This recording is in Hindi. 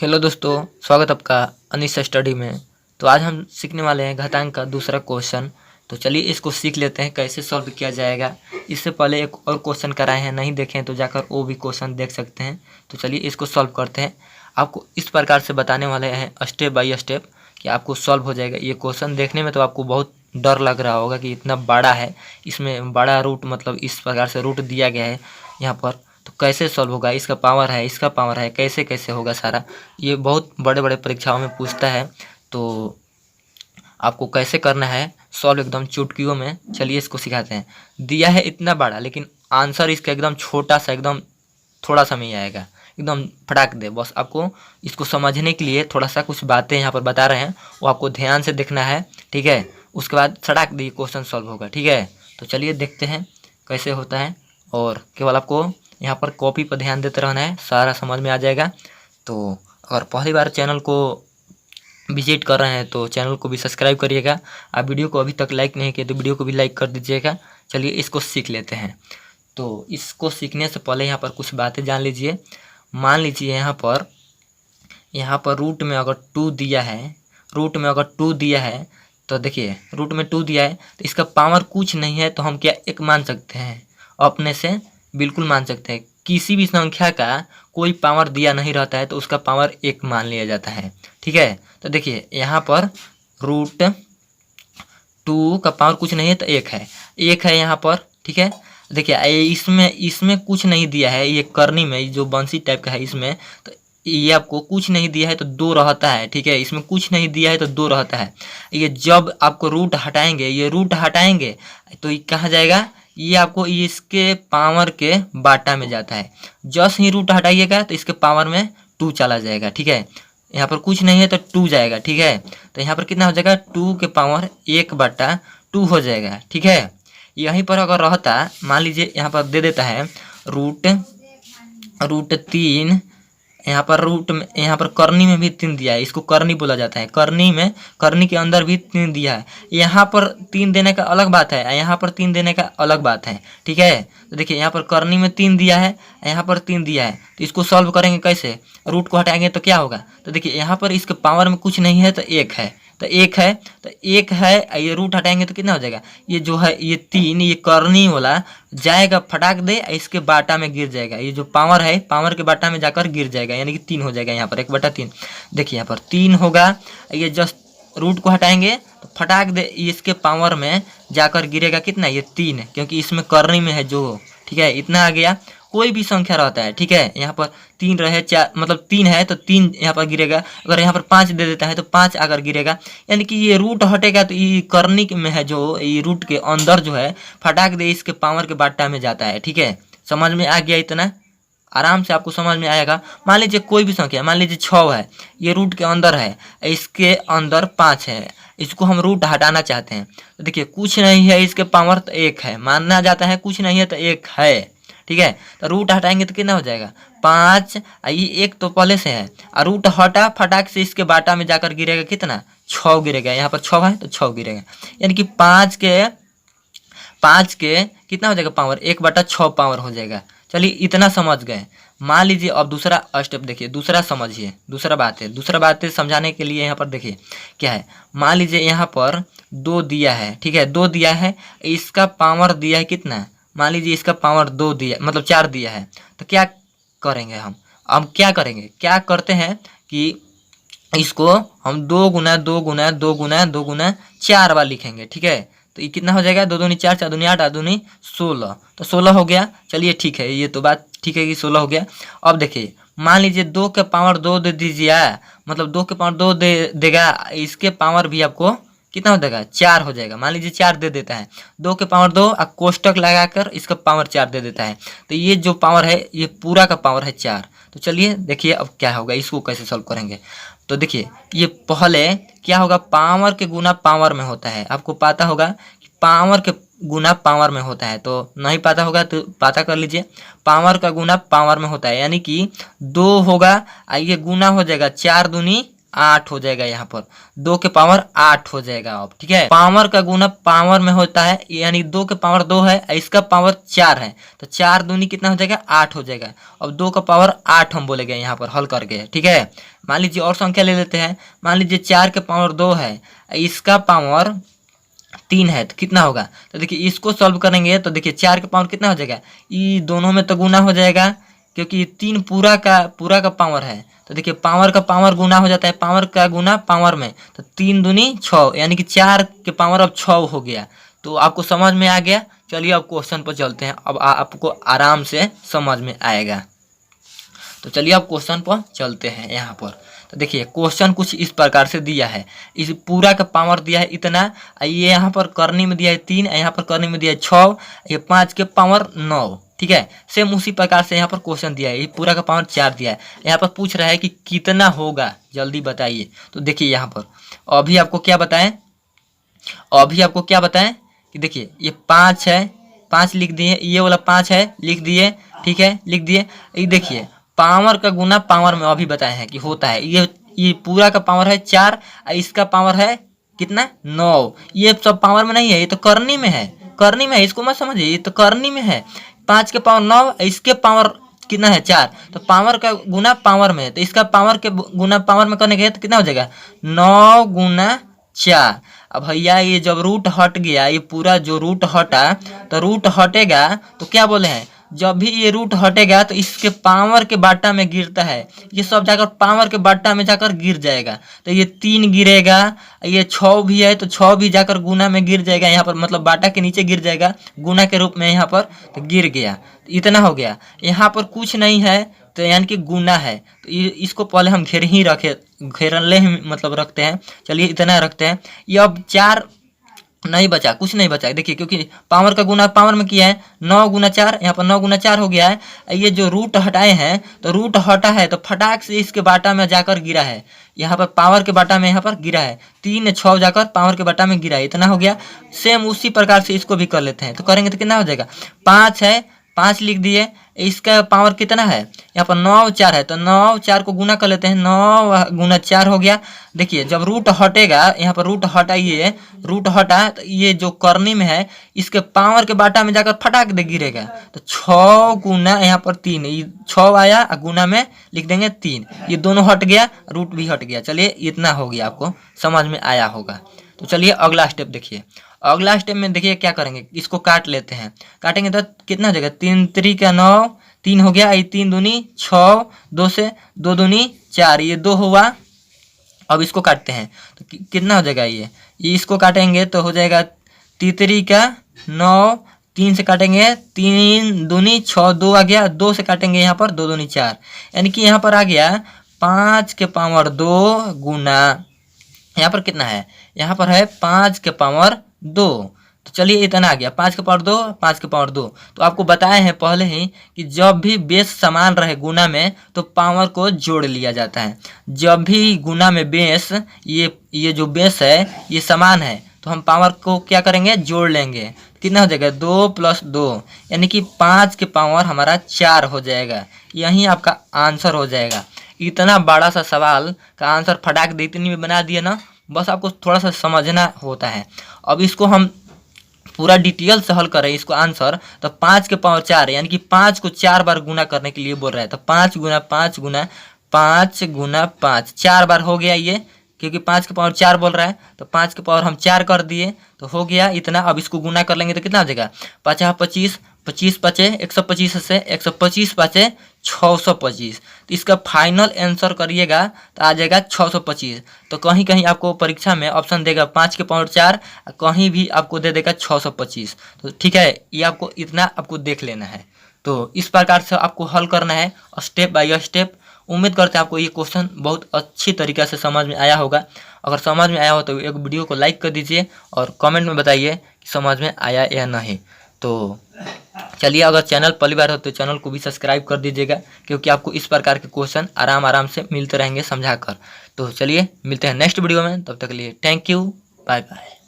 हेलो दोस्तों, स्वागत आपका अनिश स्टडी में। तो आज हम सीखने वाले हैं घातांक का दूसरा क्वेश्चन। तो चलिए इसको सीख लेते हैं कैसे सॉल्व किया जाएगा। इससे पहले एक और क्वेश्चन कराए हैं, नहीं देखें तो जाकर वो भी क्वेश्चन देख सकते हैं। तो चलिए इसको सॉल्व करते हैं। आपको इस प्रकार से बताने वाले हैं स्टेप बाय स्टेप कि आपको सॉल्व हो जाएगा। ये क्वेश्चन देखने में तो आपको बहुत डर लग रहा होगा कि इतना बड़ा है, इसमें बड़ा रूट मतलब इस प्रकार से रूट दिया गया है यहाँ पर। तो कैसे सॉल्व होगा, इसका पावर है, इसका पावर है, कैसे कैसे होगा सारा, ये बहुत बड़े बड़े परीक्षाओं में पूछता है। तो आपको कैसे करना है सॉल्व एकदम चुटकियों में, चलिए इसको सिखाते हैं। दिया है इतना बड़ा, लेकिन आंसर इसका एकदम छोटा सा, एकदम थोड़ा सा में ही आएगा, एकदम फटाक दे। बस आपको इसको समझने के लिए थोड़ा सा कुछ बातें यहाँ पर बता रहे हैं, वो आपको ध्यान से देखना है, ठीक है। उसके बाद सटाक दे क्वेश्चन सॉल्व होगा, ठीक है। तो चलिए देखते हैं कैसे होता है। और केवल आपको यहाँ पर कॉपी पर ध्यान देते रहना है, सारा समझ में आ जाएगा। तो अगर पहली बार चैनल को विजिट कर रहे हैं तो चैनल को भी सब्सक्राइब करिएगा। आप वीडियो को अभी तक लाइक नहीं किए तो वीडियो को भी लाइक कर दीजिएगा। चलिए इसको सीख लेते हैं। तो इसको सीखने से पहले यहाँ पर कुछ बातें जान लीजिए। मान लीजिए यहाँ पर रूट में अगर 2 दिया है, रूट में अगर 2 दिया है, तो देखिए रूट में 2 दिया है तो इसका पावर कुछ नहीं है, तो हम क्या 1 मान सकते हैं, अपने से बिल्कुल मान सकते हैं। किसी भी संख्या का कोई पावर दिया नहीं रहता है तो उसका पावर 1 मान लिया जाता है, ठीक है। तो देखिए यहाँ पर रूट 2 का पावर कुछ नहीं है तो 1 है, 1 है यहाँ पर, ठीक है। देखिए इसमें कुछ नहीं दिया है, ये करनी में जो बंसी टाइप का है इसमें, तो ये आपको कुछ नहीं दिया है तो 2 रहता है, ठीक है। इसमें कुछ नहीं दिया है तो 2 रहता है। ये जब आपको रूट हटाएंगे, ये रूट हटाएंगे तो ये कहाँ जाएगा, ये आपको इसके पावर के बाटा में जाता है। जस्ट ही रूट हटाइएगा तो इसके पावर में 2 चला जाएगा, ठीक है। यहाँ पर कुछ नहीं है तो 2 जाएगा, ठीक है। तो यहाँ पर कितना हो जाएगा, 2 के पावर 1/2 हो जाएगा, ठीक है। यहीं पर अगर रहता, मान लीजिए यहाँ पर दे देता है रूट 3, यहाँ पर रूट में, यहाँ पर करनी में भी 3 दिया है, इसको करनी बोला जाता है। करनी के अंदर भी 3 दिया है। यहाँ पर 3 देने का अलग बात है, यहाँ पर 3 देने का अलग बात है, ठीक है। तो देखिए यहाँ पर करनी में 3 दिया है, यहाँ पर 3 दिया है। तो इसको सॉल्व करेंगे कैसे, रूट को हटाएंगे तो क्या होगा। तो देखिए यहाँ पर इसके पावर में कुछ नहीं है तो 1 है, तो 1 है, तो 1 है, ये रूट हटाएंगे तो कितना हो जाएगा, ये जो है ये 3, ये करनी वाला जाएगा फटाक दे इसके बाटा में गिर जाएगा। ये जो पावर है, पावर के बाटा में जाकर गिर जाएगा, यानी कि 3 हो जाएगा। यहाँ पर 1/3, देखिए यहाँ पर 3 होगा। ये जस्ट रूट को हटाएंगे तो फटाक दे इसके पावर में जाकर गिरेगा कितना, ये 3, क्योंकि इसमें करनी में है जो, ठीक है। इतना आ गया। कोई भी संख्या रहता है, ठीक है। यहाँ पर 3 रहे, 4 मतलब 3 है तो 3 यहाँ पर गिरेगा। अगर यहाँ पर 5 दे देता है तो 5 अगर गिरेगा, यानी कि ये रूट हटेगा तो ये करनी में है जो, ये रूट के अंदर जो है फटाक दे इसके पावर के बाटा में जाता है, ठीक है। समझ में आ गया, इतना आराम से आपको समझ में आएगा। मान लीजिए कोई भी संख्या, मान लीजिए 6 है, ये रूट के अंदर है, इसके अंदर 5 है, इसको हम रूट हटाना चाहते हैं। तो देखिए कुछ नहीं है, इसके पावर तो 1 है, मानना जाता है कुछ नहीं है तो 1 है, ठीक है। तो रूट हटाएंगे तो कितना हो जाएगा, 5। ये 1 तो पहले से है, और रूट हटा फटाक से इसके बाटा में जाकर गिरेगा कितना, 6 गिरेगा। यहाँ पर 6 है तो 6 गिरेगा, यानी कि 5 के कितना हो जाएगा पावर, 1/6 पावर हो जाएगा। चलिए इतना समझ गए। मान लीजिए अब दूसरा स्टेप देखिए, दूसरा समझिए, दूसरा बात है समझाने के लिए। यहाँ पर देखिए क्या है, मान लीजिए यहाँ पर 2 दिया है, ठीक है, 2 दिया है, इसका पावर दिया है कितना, मान लीजिए इसका पावर 2 दिया मतलब 4 दिया है। तो क्या करेंगे हम, अब क्या करेंगे, क्या करते हैं कि इसको हम 2 गुना 2 गुना 2 गुना 2 गुना 4 बार लिखेंगे, ठीक है। तो ये कितना हो जाएगा, 2 दूनी 4, 4 दूनी 8, 8 दूनी 16, तो 16 हो गया। चलिए ठीक है, ये तो बात ठीक है कि 16 हो गया। अब देखिए मान लीजिए 2 के पावर 2 दे दीजिए, मतलब 2 के पावर 2 देगा, इसके पावर भी आपको कितना हो जाएगा, 4 हो जाएगा। मान लीजिए 4 दे देता है, 2 के पावर 2 और कोष्टक लगाकर इसका पावर 4 दे देता है, तो ये जो पावर है ये पूरा का पावर है 4। तो चलिए देखिए अब क्या होगा, इसको कैसे सॉल्व करेंगे। तो देखिए ये पहले क्या होगा, पावर के गुना पावर में होता है, आपको पता होगा कि पावर के गुना पावर में होता है। तो नहीं पता होगा तो पता कर लीजिए, पावर का गुना पावर में होता है, यानी कि 2 होगा, ये गुना हो जाएगा 4 दूनी 8 हो जाएगा। यहाँ पर 2 के पावर 8 हो जाएगा अब, ठीक है। पावर का गुना पावर में होता है, यानी 2 के पावर 2 है, इसका पावर 4 है, तो 4 दूनी कितना हो जाएगा, 8 हो जाएगा। अब 2 का पावर 8 हम बोलेंगे यहाँ पर हल करके, ठीक है। मान लीजिए और संख्या ले लेते हैं। मान लीजिए 4 के पावर 2 है, इसका पावर 3 है, तो कितना होगा। तो देखिए इसको सॉल्व करेंगे तो देखिए 4 का पावर कितना हो जाएगा, ये दोनों में तो गुना हो जाएगा, क्योंकि 3 पूरा का पावर है। तो देखिए पावर का पावर गुना हो जाता है, पावर का गुना पावर में, तो 3 दूनी 6, यानी कि 4 के पावर अब 6 हो गया। तो आपको समझ में आ गया। चलिए अब क्वेश्चन पर चलते हैं, अब आपको आराम से समझ में आएगा। तो चलिए अब क्वेश्चन पर चलते हैं। यहाँ पर तो देखिए क्वेश्चन कुछ इस प्रकार से दिया है, इस पूरा का पावर दिया है इतना, ये यहाँ पर करनी में दिया है 3, यहाँ पर करनी में दिया है 6, ये 5 के पावर 9, ठीक है। सेम उसी प्रकार से यहाँ पर क्वेश्चन दिया है, ये पूरा का पावर 4 दिया है। यहाँ पर पूछ रहा है कि कितना होगा, जल्दी बताइए। तो देखिए यहाँ पर अभी आपको क्या बताएं, कि देखिए ये 5 है, 5 लिख दिए, ये वाला 5 है लिख दिए, ठीक है, लिख दिए। ये देखिए पावर का गुना पावर में अभी बताए हैं कि होता है, ये पूरा का पावर है 4, इसका पावर है कितना 9, ये सब पावर में नहीं है, ये तो करनी में है, इसको मत समझिए, ये तो करनी में है। 5 के पावर 9, इसके पावर कितना है 4, तो पावर का गुना पावर में, तो इसका पावर के गुना पावर में करने के तो कितना हो जाएगा 9 गुना 4। अब भैया ये जब रूट हट गया, ये पूरा जो रूट हटा, तो रूट हटेगा तो क्या बोले हैं, जब भी ये रूट हटेगा तो इसके पावर के बाटा में गिरता है, ये सब जाकर पावर के बाटा में जाकर गिर जाएगा। तो ये 3 गिरेगा, ये 6 भी है तो 6 भी जाकर गुना में गिर जाएगा, यहाँ पर मतलब बाटा के नीचे गिर जाएगा गुना के रूप में, यहाँ पर तो गिर गया, तो इतना हो गया। यहाँ पर कुछ नहीं है, तो यानी कि गुना है, तो इसको पहले हम घेरले ही मतलब रखते हैं। चलिए इतना रखते हैं। ये अब 4 नहीं बचा, कुछ नहीं बचा, देखिए क्योंकि पावर का गुना पावर में किया है, 9 गुना 4, यहाँ पर 9 गुना 4 हो गया है। ये जो रूट हटाए हैं, तो रूट हटा है तो फटाक से इसके बाटा में जाकर गिरा है, यहाँ पर पावर के बाटा में यहाँ पर गिरा है, 3 6 जाकर पावर के बाटा में गिरा है, इतना हो गया। सेम उसी प्रकार से इसको भी कर लेते हैं, तो करेंगे तो कितना हो जाएगा, 5 है, 5 लिख दिए, इसका पावर कितना है, यहाँ पर 9 4 है, तो 9 4 को गुना कर लेते हैं, 9 गुना 4 हो गया। देखिए जब रूट हटेगा, यहाँ पर रूट हटाइए, रूट हटा तो ये जो करनी में है, इसके पावर के बाटा में जाकर फटाक दे गिरेगा, तो 6 गुना यहाँ पर 3, ये 6 आया, गुना में लिख देंगे 3, ये दोनों हट गया, रूट भी हट गया। चलिए इतना हो गया, आपको समझ में आया होगा। तो चलिए अगला स्टेप देखिए। अगला स्टेप में देखिए क्या करेंगे, इसको काट लेते हैं, काटेंगे तो कितना हो जाएगा, 3 3 का 9, 3 हो गया, ये 3 दूनी 6, 2 से 2 दूनी 4, ये 2 हुआ। अब इसको काटते हैं तो कितना हो जाएगा, ये इसको काटेंगे तो हो जाएगा 3 का 9, 3 से काटेंगे 3 दूनी 6, 2 आ गया, 2 से काटेंगे यहाँ पर 2 दूनी 4, यानी कि यहाँ पर आ गया 5 के पावर 2 गुना, यहाँ पर कितना है, यहाँ पर है 5 के पावर 2। तो चलिए इतना आ गया, 5 के पावर 2, 5 के पावर 2। तो आपको बताए हैं पहले ही कि जब भी बेस समान रहे गुना में, तो पावर को जोड़ लिया जाता है। जब भी गुना में बेस, ये जो बेस है ये समान है, तो हम पावर को क्या करेंगे, जोड़ लेंगे। कितना हो जाएगा, 2 + 2, यानी कि 5 के पावर हमारा 4 हो जाएगा। यही आपका आंसर हो जाएगा। इतना बड़ा सा सवाल का आंसर फटाक दे इतनी में बना दिया ना, बस आपको थोड़ा सा समझना होता है। अब इसको हम पूरा डिटेल से हल करें इसको आंसर, तो 5 के पावर 4, यानी कि 5 को 4 बार गुना करने के लिए बोल रहा है, तो 5 गुना 5 गुना 5 गुना 5, 4 बार हो गया ये, क्योंकि 5 के पावर 4 बोल रहा है, तो 5 के पावर हम 4 कर दिए, तो हो गया इतना। अब इसको गुना कर लेंगे तो कितना हो जाएगा, 5 25, 25 5 125 से 125 5 625। तो इसका फाइनल आंसर करिएगा तो आ जाएगा 625। तो कहीं कहीं आपको परीक्षा में ऑप्शन देगा 5 के पावर 4, कहीं भी आपको दे देगा 625। तो ठीक है, ये आपको इतना आपको देख लेना है। तो इस प्रकार से आपको हल करना है स्टेप बाय स्टेप। उम्मीद करते हैं आपको ये क्वेश्चन बहुत अच्छी तरीके से समझ में आया होगा। अगर समझ में आया हो तो एक वीडियो को लाइक कर दीजिए और कमेंट में बताइए कि समझ में आया या नहीं। तो चलिए, अगर चैनल पहली बार हो तो चैनल को भी सब्सक्राइब कर दीजिएगा, क्योंकि आपको इस प्रकार के क्वेश्चन आराम से मिलते रहेंगे समझा कर। तो चलिए मिलते हैं नेक्स्ट वीडियो में, तब तक के लिए थैंक यू, बाय बाय।